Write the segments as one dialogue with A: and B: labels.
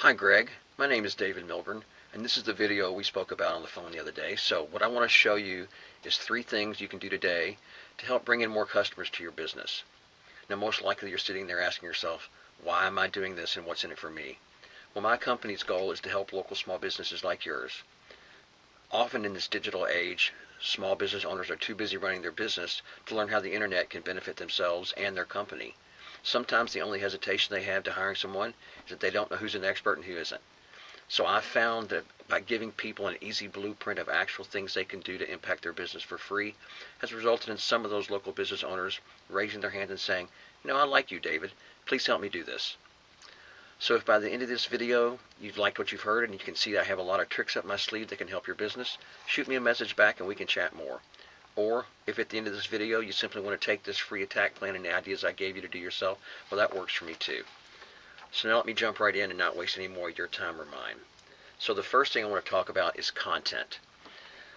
A: Hi Greg, my name is David Milburn, and this is the video we spoke about on the phone the other day. So what I want to show you is 3 things you can do today to help bring in more customers to your business. Now most likely you're sitting there asking yourself, why am I doing this and what's in it for me? Well, my company's goal is to help local small businesses like yours. Often in this digital age, small business owners are too busy running their business to learn how the internet can benefit themselves and their company. Sometimes the only hesitation they have to hiring someone is that they don't know who's an expert and who isn't. So I've found that by giving people an easy blueprint of actual things they can do to impact their business for free has resulted in some of those local business owners raising their hand and saying, I like you, David. Please help me do this. So if by the end of this video you've liked what you've heard and you can see I have a lot of tricks up my sleeve that can help your business, shoot me a message back and we can chat more. Or if at the end of this video you simply want to take this free attack plan and the ideas I gave you to do yourself, well, that works for me too. So now let me jump right in and not waste any more of your time or mine. So the first thing I want to talk about is content.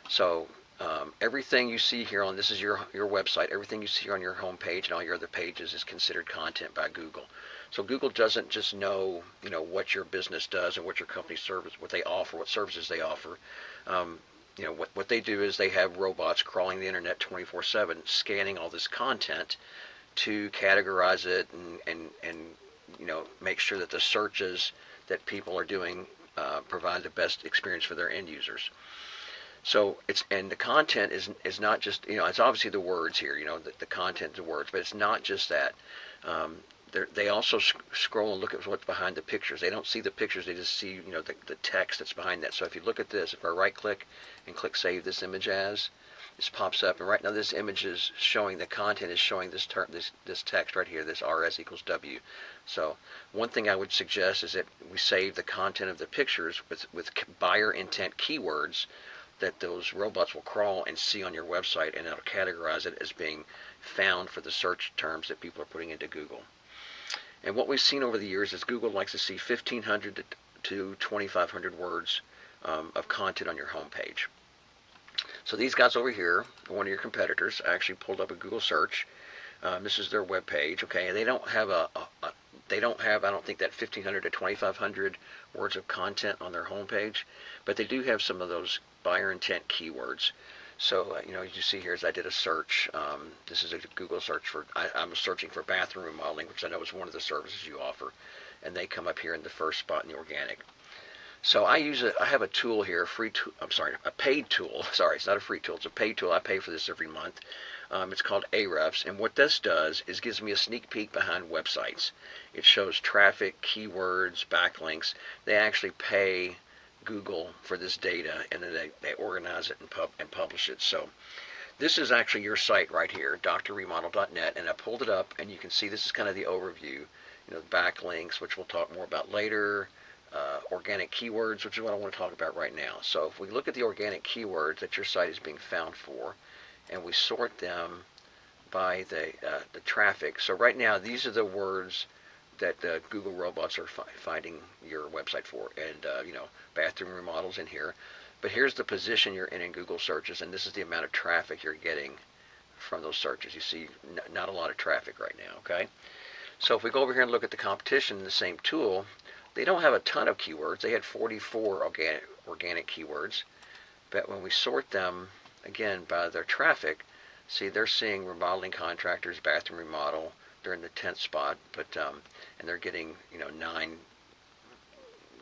A: So everything you see here on this is your website. Everything you see here on your home page and all your other pages is considered content by Google. So Google doesn't just know what your business does and what your company service, what they offer, what services they offer. What they do is they have robots crawling the internet 24/7, scanning all this content to categorize it and make sure that the searches that people are doing provide the best experience for their end users. So the content is not just it's obviously the words here, the content, the words, but it's not just that. They also scroll and look at what's behind the pictures. They don't see the pictures; they just see the text that's behind that. So if you look at this, if I right click and click Save This Image As, this pops up, and right now this image is showing the content is showing this text right here, this RS equals W. So one thing I would suggest is that we save the content of the pictures with buyer intent keywords that those robots will crawl and see on your website, and it'll categorize it as being found for the search terms that people are putting into Google. And what we've seen over the years is Google likes to see 1,500 to 2,500 words of content on your homepage. So these guys over here, one of your competitors, I actually pulled up a Google search. This is their web page, okay, and they don't have I don't think that 1,500 to 2,500 words of content on their homepage, but they do have some of those buyer intent keywords. So, as you see here, as I did a search, this is a Google search for, I'm searching for bathroom remodeling, which I know is one of the services you offer, and they come up here in the first spot in the organic. So I have a tool here, a paid tool. Sorry, it's not a free tool, it's a paid tool. I pay for this every month. It's called Ahrefs, and what this does is gives me a sneak peek behind websites. It shows traffic, keywords, backlinks. They actually pay Google for this data, and then they organize it and publish it. So this is actually your site right here, drremodel.net, and I pulled it up, and you can see this is kind of the overview. The backlinks, which we'll talk more about later. Organic keywords, which is what I want to talk about right now. So if we look at the organic keywords that your site is being found for, and we sort them by the traffic. So right now, these are the words that Google robots are finding your website for, and bathroom remodels in here. But here's the position you're in Google searches, and this is the amount of traffic you're getting from those searches. You see, not a lot of traffic right now. Okay. So if we go over here and look at the competition in the same tool, they don't have a ton of keywords. They had 44 organic keywords. But when we sort them, again, by their traffic, see, they're seeing remodeling contractors, bathroom remodel. They're in the 10th spot, but and they're getting 9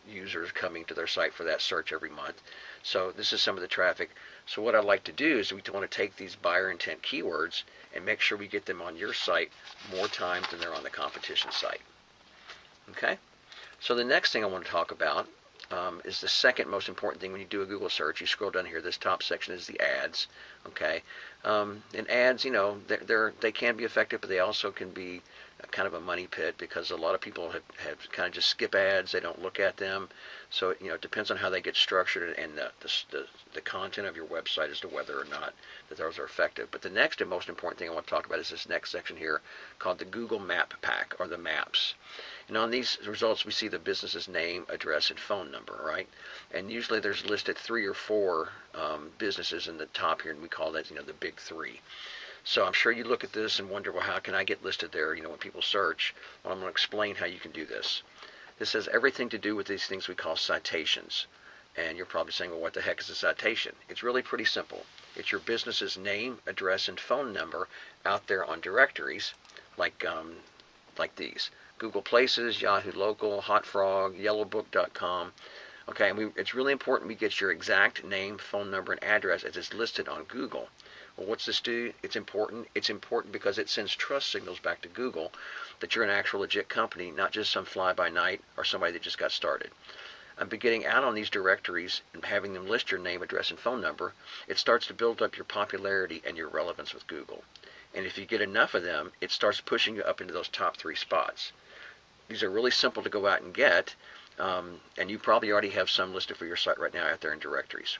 A: users coming to their site for that search every month. So this is some of the traffic. So what I'd like to do is we want to take these buyer intent keywords and make sure we get them on your site more times than they're on the competition site. Okay? So the next thing I want to talk about is the second most important thing when you do a Google search. You scroll down here, this top section is the ads. Okay, and ads, they can be effective, but they also can be kind of a money pit because a lot of people have kind of just skip ads. They don't look at them. So it depends on how they get structured and the content of your website as to whether or not that those are effective. But the next and most important thing I want to talk about is this next section here called the Google Map Pack, or the maps. And on these results, we see the business's name, address, and phone number, right? And usually there's listed 3 or 4 businesses in the top here, and we call that, the big 3. So I'm sure you look at this and wonder, well, how can I get listed there, when people search? Well, I'm going to explain how you can do this. This has everything to do with these things we call citations. And you're probably saying, well, what the heck is a citation? It's really pretty simple. It's your business's name, address, and phone number out there on directories like these. Google Places, Yahoo Local, Hot Frog, Yellowbook.com. Okay, and it's really important we get your exact name, phone number, and address as it's listed on Google. Well, what's this do? It's important. It's important because it sends trust signals back to Google that you're an actual legit company, not just some fly-by-night or somebody that just got started. And by getting out on these directories and having them list your name, address, and phone number, it starts to build up your popularity and your relevance with Google. And if you get enough of them, it starts pushing you up into those top 3 spots. These are really simple to go out and get, and you probably already have some listed for your site right now out there in directories.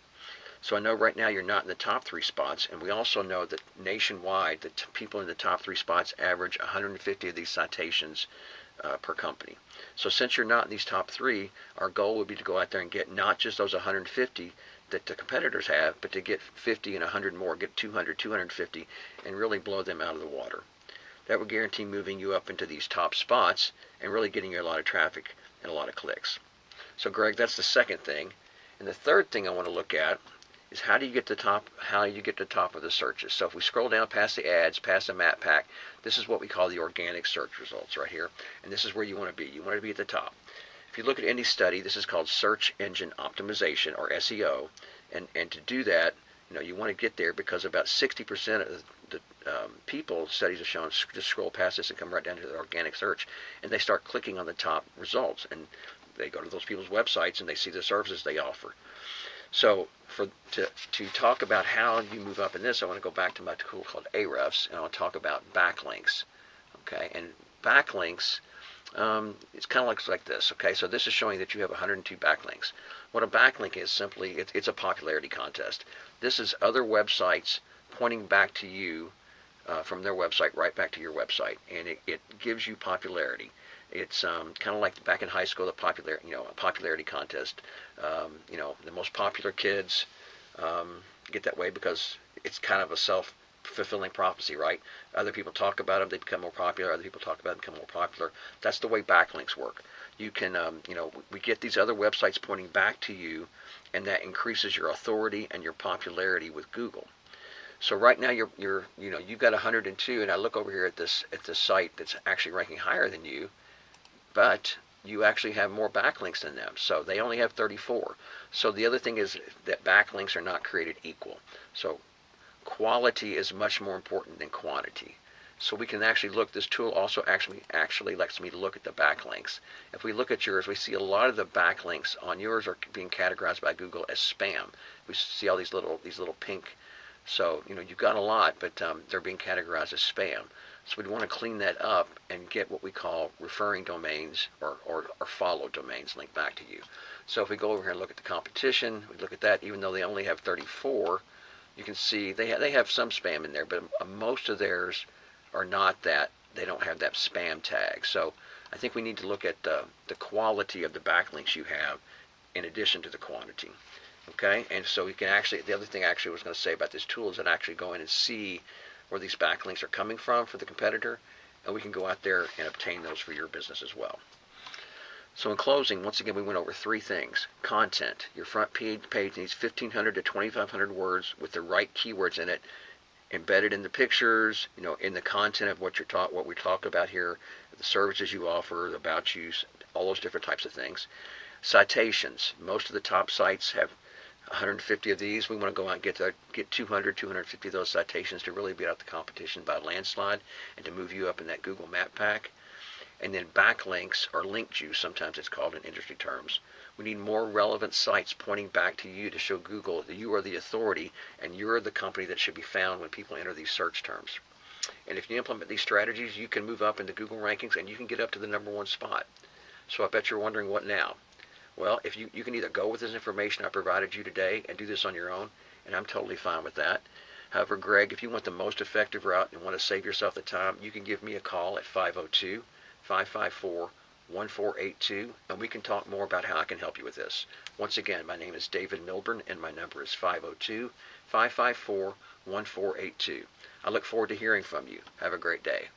A: So I know right now you're not in the top 3 spots, and we also know that nationwide, the people in the top 3 spots average 150 of these citations per company. So since you're not in these top 3, our goal would be to go out there and get not just those 150 that the competitors have, but to get 50 and 100 more, get 200, 250, and really blow them out of the water. That would guarantee moving you up into these top spots and really getting you a lot of traffic and a lot of clicks. So Greg, that's the second thing. And the third thing I want to look at is how you get to the top of the searches. So if we scroll down past the ads, past the map pack, this is what we call the organic search results right here. And this is where you want to be. You want to be at the top. If you look at any study, this is called search engine optimization, or SEO. And to do that, you want to get there because about 60% of the people, studies have shown, just scroll past this and come right down to the organic search, and they start clicking on the top results. And they go to those people's websites and they see the services they offer. So to talk about how you move up in this, I want to go back to my tool called Ahrefs, and I want to talk about backlinks. Okay, and backlinks, it's kind of like this. Okay, so this is showing that you have 102 backlinks. What a backlink is simply, it's a popularity contest. This is other websites pointing back to you from their website right back to your website, and it gives you popularity. It's kind of like back in high school, a popularity contest. The most popular kids get that way because it's kind of a self-fulfilling prophecy, right? Other people talk about them, they become more popular. Other people talk about them, become more popular. That's the way backlinks work. You can, we get these other websites pointing back to you, and that increases your authority and your popularity with Google. So right now you've got 102, and I look over here at this site that's actually ranking higher than you, but you actually have more backlinks than them. So they only have 34. So the other thing is that backlinks are not created equal. So quality is much more important than quantity. So we can actually look, this tool also actually lets me look at the backlinks. If we look at yours, we see a lot of the backlinks on yours are being categorized by Google as spam. We see all these little pink. So, you've got a lot, but they're being categorized as spam. So we'd want to clean that up and get what we call referring domains or follow domains linked back to you. So if we go over here and look at the competition, we look at that, even though they only have 34, you can see they have some spam in there, but most of theirs are not that. They don't have that spam tag. So I think we need to look at the quality of the backlinks you have in addition to the quantity. Okay, and so we can the other thing I actually was going to say about this tool is that actually go in and see where these backlinks are coming from for the competitor, and we can go out there and obtain those for your business as well. So in closing, once again, we went over 3 things. Content. Your front page needs 1,500 to 2,500 words with the right keywords in it, embedded in the pictures, in the content of what we talk about here, the services you offer, about you, all those different types of things. Citations. Most of the top sites have 150 of these. We want to go out and get 200, 250 of those citations to really beat out the competition by a landslide and to move you up in that Google Map pack. And then backlinks, or link juice, sometimes it's called in industry terms. We need more relevant sites pointing back to you to show Google that you are the authority and you're the company that should be found when people enter these search terms. And if you implement these strategies, you can move up into Google rankings and you can get up to the #1 spot. So I bet you're wondering, what now? Well, if you can either go with this information I provided you today and do this on your own, and I'm totally fine with that. However, Greg, if you want the most effective route and want to save yourself the time, you can give me a call at 502-554-1482, and we can talk more about how I can help you with this. Once again, my name is David Milburn, and my number is 502-554-1482. I look forward to hearing from you. Have a great day.